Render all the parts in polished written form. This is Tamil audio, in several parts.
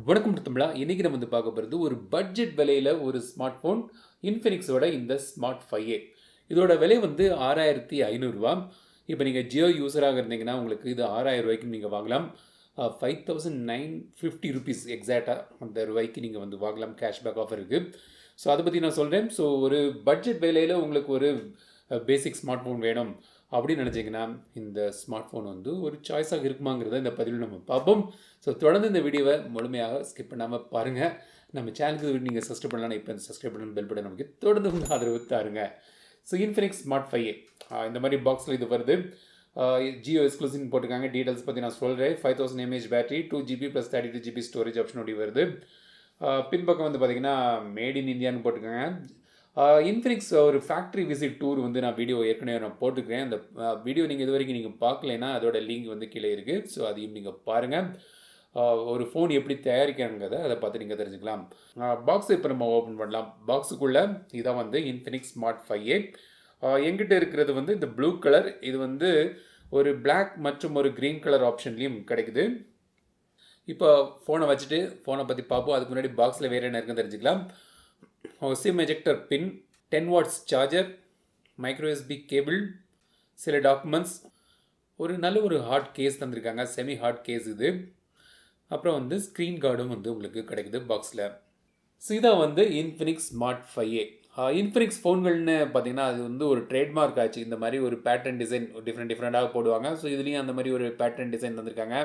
வணக்கம் தமிழா. இன்றைக்கி நம்ம வந்து பார்க்க போகிறது ஒரு பட்ஜெட் விலையில் ஒரு ஸ்மார்ட் ஃபோன் இன்ஃபினிக்ஸோட இந்த ஸ்மார்ட் 5A. இதோட விலை வந்து 6500 ரூபா. இப்போ நீங்கள் ஜியோ யூஸராக இருந்தீங்கன்னா உங்களுக்கு இது 6000 ரூபாய்க்கு நீங்கள் வாங்கலாம். 5950 ருபீஸ் எக்ஸாக்டாக அந்த ரூபாய்க்கு நீங்கள் வந்து வாங்கலாம். கேஷ்பேக் ஆஃபர் இருக்குது. ஸோ அதை பற்றி நான் சொல்கிறேன். ஸோ ஒரு பட்ஜெட் விலையில் உங்களுக்கு ஒரு பேசிக் ஸ்மார்ட் ஃபோன் வேணும் அப்படின்னு நினச்சிங்கன்னா இந்த ஸ்மார்ட் ஃபோன் வந்து ஒரு சாய்ஸாக இருக்குமாங்கிறத இந்த பதிவில் நம்ம பார்ப்போம். ஸோ தொடர்ந்து இந்த வீடியோவை முழுமையாக ஸ்கிப் பண்ணாமல் பாருங்கள். நம்ம சேனலுக்கு நீங்கள் சப்ஸ்கிரைப் பண்ணலாம். இப்போ சப்ஸ்கிரைப் பண்ணணும், பெல் பட்டன் நமக்கு தொடர்ந்து வந்து ஆதரவு தாருங்க. ஸோ இன்ஃபினிக்ஸ் ஸ்மார்ட் 5A இந்த மாதிரி பாக்ஸில் இது வருது. ஜியோ எக்ஸ்க்ளூசிவ்னு போட்டிருக்காங்க. டீட்டெயில்ஸ் பற்றி நான் சொல்கிறேன். 5000 mAh battery, 2GB + 32GB storage ஆப்ஷனோட வருது. பின்பக்கம் வந்து பார்த்திங்கன்னா மேட் இன் இந்தியான்னு போட்டிருக்காங்க. இன்ஃபினிக்ஸ் ஒரு ஃபேக்ட்ரி விசிட் டூர் வந்து நான் வீடியோ ஏற்கனவே நான் போட்டுக்கிறேன். அந்த வீடியோ நீங்கள் இது வரைக்கும் நீங்கள் பார்க்கலைன்னா அதோட லிங்க் வந்து கீழே இருக்குது. ஸோ அதையும் நீங்கள் பாருங்கள். ஒரு ஃபோன் எப்படி தயாரிக்கிறாங்கிறத அதை பார்த்து நீங்கள் தெரிஞ்சுக்கலாம். பாக்ஸை இப்போ நம்ம ஓப்பன் பண்ணலாம். பாக்ஸுக்குள்ளே இதான் வந்து இன்ஃபினிக்ஸ் ஸ்மார்ட் 5A. எங்கிட்ட இருக்கிறது வந்து இந்த ப்ளூ கலர். இது வந்து ஒரு பிளாக் மற்றும் ஒரு க்ரீன் கலர் ஆப்ஷன்லேயும் கிடைக்குது. இப்போ ஃபோனை வச்சுட்டு ஃபோனை பற்றி பார்ப்போம். அதுக்கு முன்னாடி பாக்ஸில் வேறு என்ன இருக்குன்னு தெரிஞ்சுக்கலாம். SIM ejector pin, 10 watts charger, micro USB cable, சில டாக்குமெண்ட்ஸ், ஒரு நல்ல ஒரு ஹார்ட் கேஸ் தந்திருக்காங்க. செமி ஹார்ட் கேஸ் இது. அப்புறம் வந்து ஸ்க்ரீன் கார்டும் வந்து உங்களுக்கு கிடைக்குது பாக்ஸில். ஸோ இதான் வந்து இன்ஃபினிக்ஸ் ஸ்மார்ட் 5A. இன்ஃபினிக்ஸ் ஃபோன்கள்னு பார்த்தீங்கன்னா அது வந்து ஒரு ட்ரேட்மார்க் ஆச்சு. இந்த மாதிரி ஒரு பேட்டர்ன் டிசைன் டிஃப்ரெண்ட்டாக போடுவாங்க. ஸோ இதுலேயும் அந்த மாதிரி ஒரு பேட்டர்ன் டிசைன் தந்திருக்காங்க.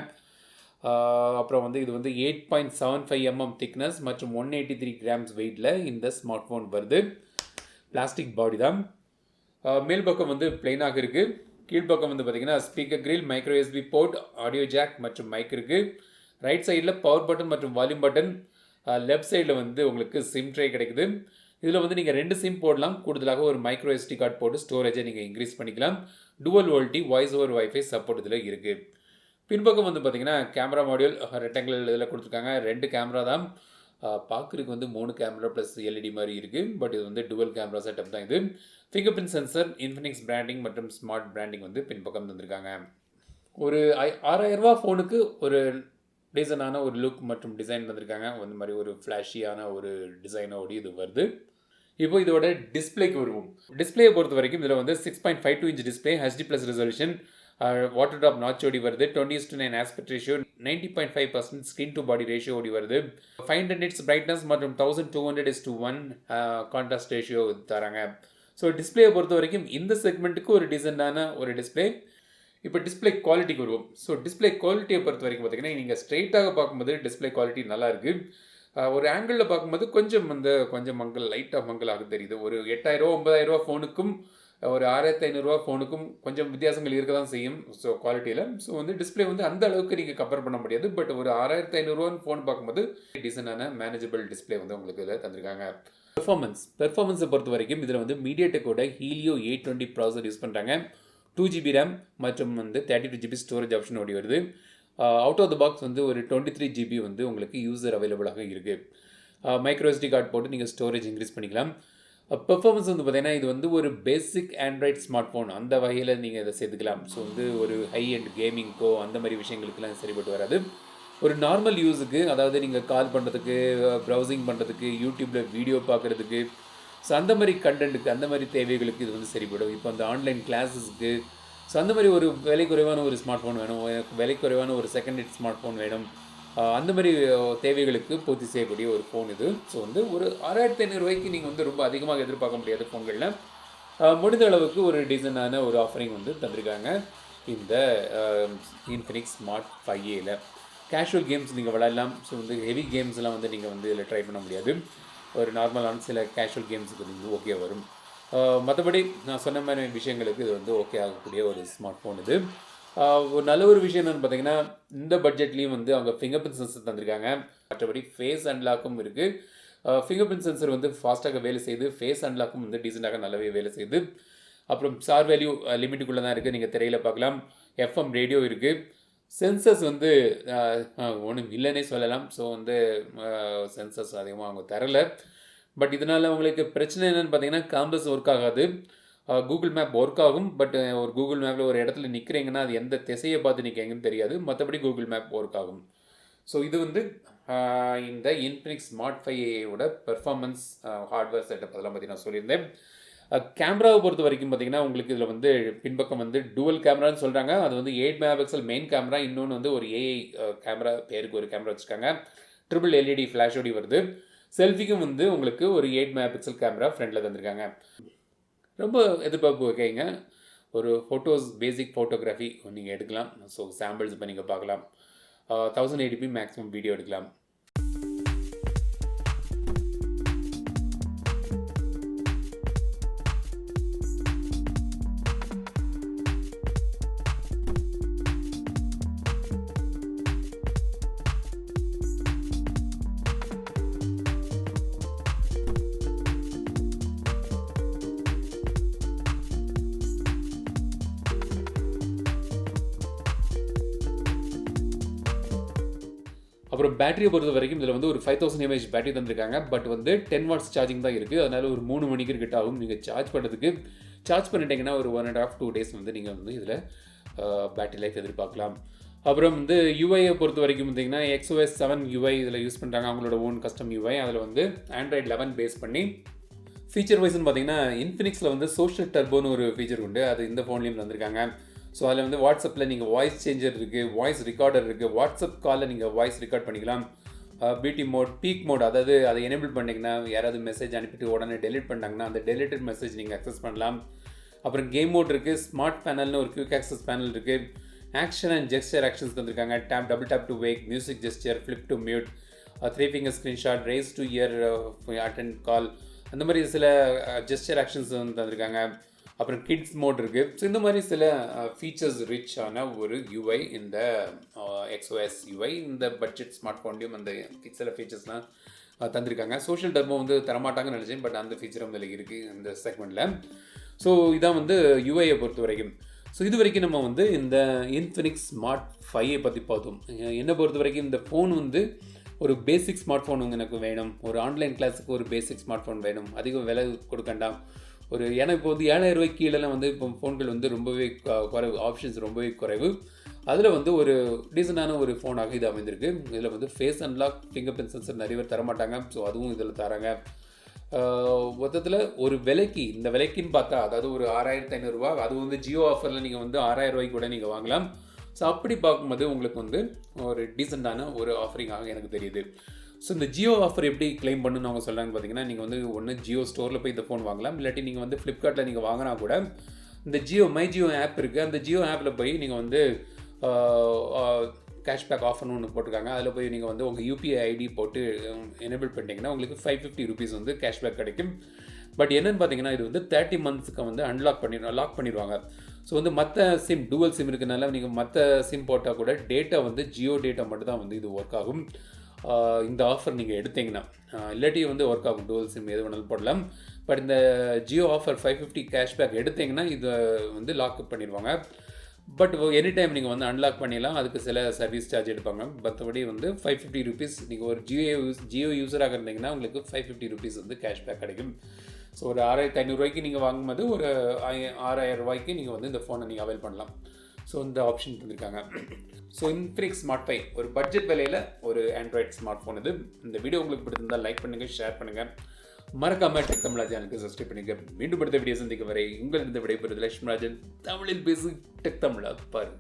அப்புறம் வந்து இது வந்து 8.75 mm திக்னஸ் மற்றும் 183 grams வெயிட்டில் இந்த ஸ்மார்ட் ஃபோன் வருது. பிளாஸ்டிக் பாடி தான். மேல் பக்கம் வந்து பிளெயினாக இருக்குது. கீழ்ப்பக்கம் வந்து பார்த்திங்கன்னா speaker grill, micro USB port, audio jack மற்றும் மைக் இருக்குது. ரைட் சைடில் பவர் பட்டன் மற்றும் வால்யூம் பட்டன். லெஃப்ட் சைடில் வந்து உங்களுக்கு சிம் ட்ரே கிடைக்குது. இதில் வந்து நீங்கள் 2 சிம் போடலாம். கூடுதலாக ஒரு மைக்ரோ எஸ்டி கார்டு போட்டு ஸ்டோரேஜை நீங்கள் இன்க்ரீஸ் பண்ணிக்கலாம். Dual VoLTE voice over wifi support இதில் இருக்குது. பின்பக்கம் வந்து பார்த்திங்கன்னா கேமரா மாடியூல் ரெக்டாங்குலர் இதில் கொடுத்துருக்காங்க. 2 கேமரா தான். பார்க்குறதுக்கு வந்து 3 கேமரா ப்ளஸ் எல்இடி மாதிரி இருக்குது. பட் இது வந்து டுவல் கேமரா செட்டப் தான் இது. Finger print sensor, Infinix branding மற்றும் ஸ்மார்ட் பிராண்டிங் வந்து பின்பக்கம் தந்திருக்காங்க. ஒரு 6000 ரூபா ஃபோனுக்கு ஒரு டீசனான ஒரு லுக் மற்றும் டிசைன் தந்திருக்காங்க. அந்த மாதிரி ஒரு ஃப்ளாஷியான ஒரு டிசைனோடு இது வருது. இப்போ இதோட டிஸ்பிளேக்கு வருவோம். டிஸ்பிளேயை பொறுத்த வரைக்கும் இதில் வந்து 6.52 inch display, HD+ resolution, water drop notch ஓடி வருது. 20:9 aspect ratio, 90.5% screen to body ratio ஓடி வருது. 500 nits பிரைட்னஸ் மற்றும் 1200:1 கான்ட்ராஸ்ட் ரேஷியோ தராங்க. ஸோ டிஸ்பிளேயை பொறுத்த வரைக்கும் இந்த செக்மெண்ட்டுக்கு ஒரு டீசெண்டான ஒரு டிஸ்பிளே. இப்போ டிஸ்பிளே குவாலிட்டிக்கு வருவோம். ஸோ டிஸ்பிளே குவாலிட்டியை பொறுத்த வரைக்கும் பார்த்தீங்கன்னா நீங்கள் ஸ்ட்ரெயிட்டாக பார்க்கும்போது டிஸ்பிளே குவாலிட்டி நல்லா இருக்குது. ஒரு ஆங்கிளில் பார்க்கும்போது கொஞ்சம் மங்கல், லைட்டாக மங்கலாக தெரியுது. ஒரு 8000 9000 ரூபா ஃபோனுக்கும் ஒரு 6500 ரூபா ஃபோனுக்கும் கொஞ்சம் வித்தியாசங்கள் இருக்க தான் செய்யும். ஸோ குவாலிட்டியில் ஸோ வந்து டிஸ்பிளே வந்து அந்த அளவுக்கு நீங்கள் கம்பேர் பண்ண முடியாது. பட் ஒரு 6500 ரூபான்னு ஃபோன் பார்க்கும்போது டீசெண்டான மேனேஜபிள் டிஸ்பிளே வந்து உங்களுக்கு இதில் தந்திருக்காங்க. பெர்ஃபார்மன்ஸை பொறுத்த வரைக்கும் இதில் வந்து மீடியாடெக்கோட ஹீலியோ 820 ப்ராசஸர் யூஸ் பண்ணுறாங்க. 2GB RAM மற்றும் வந்து 32GB ஸ்டோரேஜ் ஆப்ஷன் ஓடி வருது. அவுட் ஆஃப் த பாக்ஸ் வந்து ஒரு 23GB வந்து உங்களுக்கு யூசர் அவைலபிளாக இருக்குது. மைக்ரோ எஸ்டி கார்டு போட்டு நீங்கள் ஸ்டோரேஜ் இன்க்ரீஸ் பண்ணிக்கலாம். பெர்ஃபார்மன்ஸ் வந்து பார்த்தீங்கன்னா இது வந்து ஒரு பேசிக் ஆண்ட்ராய்ட் ஸ்மார்ட் ஃபோன் அந்த வகையில் நீங்கள் இதை சேர்த்துக்கலாம். ஸோ வந்து ஒரு ஹை அண்ட் கேமிங்க்கோ அந்த மாதிரி விஷயங்களுக்குலாம் சரிப்பட்டு வராது. ஒரு நார்மல் யூஸுக்கு, அதாவது நீங்கள் கால் பண்ணுறதுக்கு, ப்ரௌசிங் பண்ணுறதுக்கு, யூடியூப்பில் வீடியோ பார்க்குறதுக்கு, ஸோ அந்த மாதிரி கண்டென்ட்டுக்கு, அந்த மாதிரி தேவைகளுக்கு இது வந்து சரிப்படும். இப்போ அந்த ஆன்லைன் கிளாஸஸ்க்கு, ஸோ அந்த மாதிரி ஒரு விலை குறைவான ஒரு ஸ்மார்ட் ஃபோன் வேணும், எனக்கு விலை குறைவான ஒரு செகண்ட் ஹேண்ட் ஸ்மார்ட் ஃபோன் வேணும், அந்த மாதிரி தேவைகளுக்கு பூர்த்தி செய்யக்கூடிய ஒரு ஃபோன் இது. ஸோ வந்து ஒரு 6500 ரூபாய்க்கு நீங்கள் வந்து ரொம்ப அதிகமாக எதிர்பார்க்க முடியாத ஃபோன்களில் முடிந்த அளவுக்கு ஒரு டீசெண்டான ஒரு ஆஃபரிங் வந்து தந்திருக்காங்க இந்த இன்ஃபினிக்ஸ் ஸ்மார்ட் 5Aல. கேஷுவல் கேம்ஸ் நீங்கள் விளையாடலாம். ஸோ வந்து ஹெவி கேம்ஸ்லாம் வந்து நீங்கள் வந்து இதில் ட்ரை பண்ண முடியாது. ஒரு நார்மலான சில கேஷுவல் கேம்ஸுக்கு வந்து ஓகே வரும். மற்றபடி நான் சொன்ன மாதிரி விஷயங்களுக்கு இது வந்து ஓகே ஆகக்கூடிய ஒரு ஸ்மார்ட் ஃபோன் இது. ஒரு நல்ல ஒரு விஷயம் என்னென்னு பார்த்தீங்கன்னா இந்த பட்ஜெட்லேயும் வந்து அவங்க ஃபிங்கர் பிரிண்ட் சென்சர் தந்திருக்காங்க. மற்றபடி ஃபேஸ் அன்லாக்கும் இருக்குது. ஃபிங்கர் பிரிண்ட் சென்சர் வந்து ஃபாஸ்ட்டாக வேலை செய்யுது. ஃபேஸ் அன்லாக்கும் வந்து டீசெண்டாக நல்லாவே வேலை செய்யுது. அப்புறம் சார் வேல்யூ லிமிட்டுக்குள்ளே தான் இருக்குது, நீங்கள் திரையில் பார்க்கலாம். FM ரேடியோ இருக்குது. சென்சர்ஸ் வந்து ஒன்றும் இல்லைன்னே சொல்லலாம். ஸோ வந்து சென்சர்ஸ் அதிகமாக அவங்க தரலை. பட் இதனால் உங்களுக்கு பிரச்சனை என்னென்னு பார்த்தீங்கன்னா காம்பஸ் ஒர்க் ஆகாது. கூகுள் மேப் ஒர்க் ஆகும். பட் ஒரு கூகுள் மேப்பில் ஒரு இடத்துல நிற்கிறீங்கன்னா அது எந்த திசையை பார்த்து நிற்கிறீங்கன்னு தெரியாது. மற்றபடி கூகுள் மேப் ஒர்க் ஆகும். ஸோ இது வந்து இந்த Infinix Smart 5 performance hardware setup அதெல்லாம் பற்றி நான் சொல்லியிருந்தேன். கேமராவை பொறுத்த வரைக்கும் பார்த்தீங்கன்னா உங்களுக்கு இதில் வந்து பின்பக்கம் வந்து டூவல் கேமரான்னு சொல்கிறாங்க. அது வந்து 8 மெகா பிக்சல் மெயின் கேமரா, இன்னொன்று வந்து ஒரு ஏஐ கேமரா, பேருக்கு ஒரு கேமரா வச்சுருக்காங்க. ட்ரிபிள் எல்இடி ஃப்ளாஷோடி வருது. செல்ஃபிக்கும் வந்து உங்களுக்கு ஒரு 8 மெகா பிக்சல் கேமரா ஃப்ரண்டில் தந்திருக்காங்க. ரொம்ப எதிர்பார்ப்பு வைக்கைங்க. ஒரு ஃபோட்டோஸ் பேசிக் ஃபோட்டோகிராஃபி நீங்கள் எடுக்கலாம். ஸோ சாம்பிள்ஸ் இப்போ நீங்கள் பார்க்கலாம். 1080p மேக்ஸிமம் வீடியோ எடுக்கலாம். அப்புறம் பேட்டரியை பொறுத்த வரைக்கும் இதில் வந்து ஒரு 5000 mAh பேட்டரி தந்திருக்காங்க. பட் வந்து 10 வாட்ஸ் சார்ஜிங் தான் இருக்குது. அதனால் ஒரு 3 மணிக்கு கிட்ட ஆகும் நீங்கள் சார்ஜ் பண்ணுறதுக்கு. சார்ஜ் பண்ணிட்டீங்கன்னா ஒரு 1.5 to 2 days வந்து நீங்கள் வந்து இதில் பேட்டரி லைஃப் எதிர்பார்க்கலாம். அப்புறம் வந்து யூஐயை பொறுத்த வரைக்கும் பார்த்தீங்கன்னா XOS 7 UI இதில் யூஸ் பண்ணுறாங்க. அவங்களோட ஓன் கஸ்டம் UI. அதில் வந்து Android 11 பேஸ் பண்ணி ஃபீச்சர் வைஸ்ன்னு பார்த்தீங்கன்னா இன்ஃபினிக்ஸில் வந்து சோஷியல் டர்போன்னு ஒரு ஃபீச்சர் உண்டு. அது இந்த ஃபோன்லேயும் தந்திருக்காங்க. ஸோ அதில் வந்து வாட்ஸ்அப்பில் நீங்கள் வாய்ஸ் சேஞ்சர் இருக்குது, வாய்ஸ் ரெக்கார்டர் இருக்குது. வாட்ஸ்அப் காலில் நீங்கள் வாய்ஸ் ரெக்கார்ட் பண்ணிக்கலாம். பிடி மோட், பீக் மோட், அதாவது அதை எனேபிள் பண்ணிங்கன்னா யாராவது மெசேஜ் அனுப்பிட்டு உடனே டெலிட் பண்ணாங்கன்னா அந்த டெலிட்டட் மெசேஜ் நீங்கள் அக்சஸ் பண்ணலாம். அப்புறம் கேம் மோட் இருக்குது. ஸ்மார்ட் பேனல்னு ஒரு குயிக் ஆக்சஸ் பேனல் இருக்குது. ஆக்ஷன் அண்ட் ஜெஸ்டர் ஆக்ஷன்ஸ் தந்திருக்காங்க. Double tap to wake, music gesture, flip to mute, 3 finger screenshot, raise to ear, attend call, அந்த மாதிரி சில ஜெஸ்டர் ஆக்ஷன்ஸ் வந்து தந்திருக்காங்க. அப்புறம் கிட்ஸ் மோட் இருக்குது. ஸோ இந்த மாதிரி சில ஃபீச்சர்ஸ் ரிச்சான ஒரு யூஐ இந்த XOS UI இந்த பட்ஜெட் ஸ்மார்ட் ஃபோன்லேயும் அந்த சில ஃபீச்சர்ஸ்லாம் தந்திருக்காங்க. சோஷியல் டர்போ வந்து தரமாட்டாங்கன்னு நினச்சேன். பட் அந்த ஃபீச்சரும் இதில் இருக்குது இந்த செக்மெண்ட்டில். ஸோ இதான் வந்து யூஐயை பொறுத்த வரைக்கும். ஸோ இது வரைக்கும் நம்ம வந்து இந்த Infinix Smart 5 பற்றி பார்த்தோம். என்னை பொறுத்த வரைக்கும் இந்த ஃபோன் வந்து ஒரு பேசிக் ஸ்மார்ட் ஃபோன் எனக்கு வேணும். ஒரு ஆன்லைன் கிளாஸுக்கு ஒரு பேசிக் ஸ்மார்ட் ஃபோன் வேணும். அதிகம் விலை கொடுக்கண்டாம். ஏன்னா இப்போ வந்து 7000 ரூபாய்க்கு கீழெல்லாம் வந்து இப்போ ஃபோன்கள் வந்து ரொம்பவே குறைவு, ஆப்ஷன்ஸ் ரொம்பவே குறைவு. அதில் வந்து ஒரு டீசெண்டான ஒரு ஃபோனாக இது அமைந்திருக்கு. இதில் வந்து face unlock, fingerprint sensor நிறைய பேர் தரமாட்டாங்க. ஸோ அதுவும் இதில் தராங்க. மொத்தத்தில் ஒரு விலைக்கு, இந்த விலைக்குன்னு பார்த்தா அதாவது ஒரு 6500 ரூபா, அது வந்து ஜியோ ஆஃபரில் நீங்கள் வந்து 6000 ரூபாய்க்கு கூட நீங்கள் வாங்கலாம். ஸோ அப்படி பார்க்கும்போது உங்களுக்கு வந்து ஒரு டீசெண்டான ஒரு ஆஃபரிங்காக எனக்கு தெரியுது. ஸோ இந்த ஜியோ ஆஃபர் எப்படி கிளைம் பண்ணணும்னு அவங்க சொல்கிறாங்கன்னு பார்த்தீங்கன்னா நீங்கள் வந்து ஒன்று ஜியோ ஸ்டோரில் போய் இந்த ஃபோன் வாங்கலாம். இல்லாட்டி நீங்கள் வந்து ஃப்ளிப்கார்ட்டில் நீங்கள் வாங்கினா கூட இந்த மை ஜியோ ஆப் இருக்குது. அந்த ஜியோ ஆப்பில் போய் நீங்கள் வந்து கேஷ்பேக் ஆஃபர்னு ஒன்று போட்டிருக்காங்க. அதில் போய் நீங்கள் வந்து உங்கள் யூபிஐ ஐடி போட்டு எனேபிள் பண்ணிட்டீங்கன்னா உங்களுக்கு 550 rupees வந்து கேஷ்பேக் கிடைக்கும். பட் என்னென்னு பார்த்தீங்கன்னா இது வந்து 30 monthsக்கு வந்து லாக் பண்ணிடுவாங்க. ஸோ வந்து மற்ற சிம், டூவல் சிம் இருக்கிறனால நீங்கள் மற்ற சிம் போட்டால் கூட டேட்டா வந்து ஜியோ டேட்டா மட்டும் தான் வந்து இது ஒர்க் ஆகும். இந்த ஆஃபர் நீங்கள் எடுத்தீங்கன்னா, இல்லாட்டி வந்து ஒர்க் ஆகும். டூவல் சிம் எது வேணாலும் போடலாம். பட் இந்த ஜியோ ஆஃபர் 550 கேஷ்பேக் எடுத்தீங்கன்னா இதை வந்து லாக்அப் பண்ணிடுவாங்க. பட் எனி டைம் நீங்கள் வந்து அன்லாக் பண்ணிடலாம். அதுக்கு சில சர்வீஸ் சார்ஜ் எடுப்பாங்க. மற்றபடி வந்து 550 rupees, நீங்கள் ஒரு ஜியோ யூஸராக இருந்தீங்கன்னா உங்களுக்கு 550 rupees வந்து கேஷ்பேக் கிடைக்கும். ஸோ ஒரு 6500 ரூபாய்க்கு நீங்கள் வாங்கும்போது ஒரு 6000 ரூபாய்க்கு நீங்கள் வந்து இந்த ஃபோனை நீங்கள் அவைல் பண்ணலாம். ஸோ இந்த ஆப்ஷன் தந்திருக்காங்க. ஸோ Infinix Smart 5 ஒரு பட்ஜெட் விலையில் ஒரு ஆண்ட்ராய்ட் ஸ்மார்ட் ஃபோன் இது. இந்த வீடியோ உங்களுக்கு பிடிச்சிருந்தால் லைக் பண்ணுங்கள், ஷேர் பண்ணுங்கள். மறக்காம டெக் தமிழா சேனலுக்கு சப்ஸ்கிரைப் பண்ணுங்க. மீண்டும் அடுத்த வீடியோ சந்திக்க வரை உங்களிடம் விடைபெறுவது லட்சுமி ராஜன். தமிழில் பேசு, டெக் தமிழா பாரு.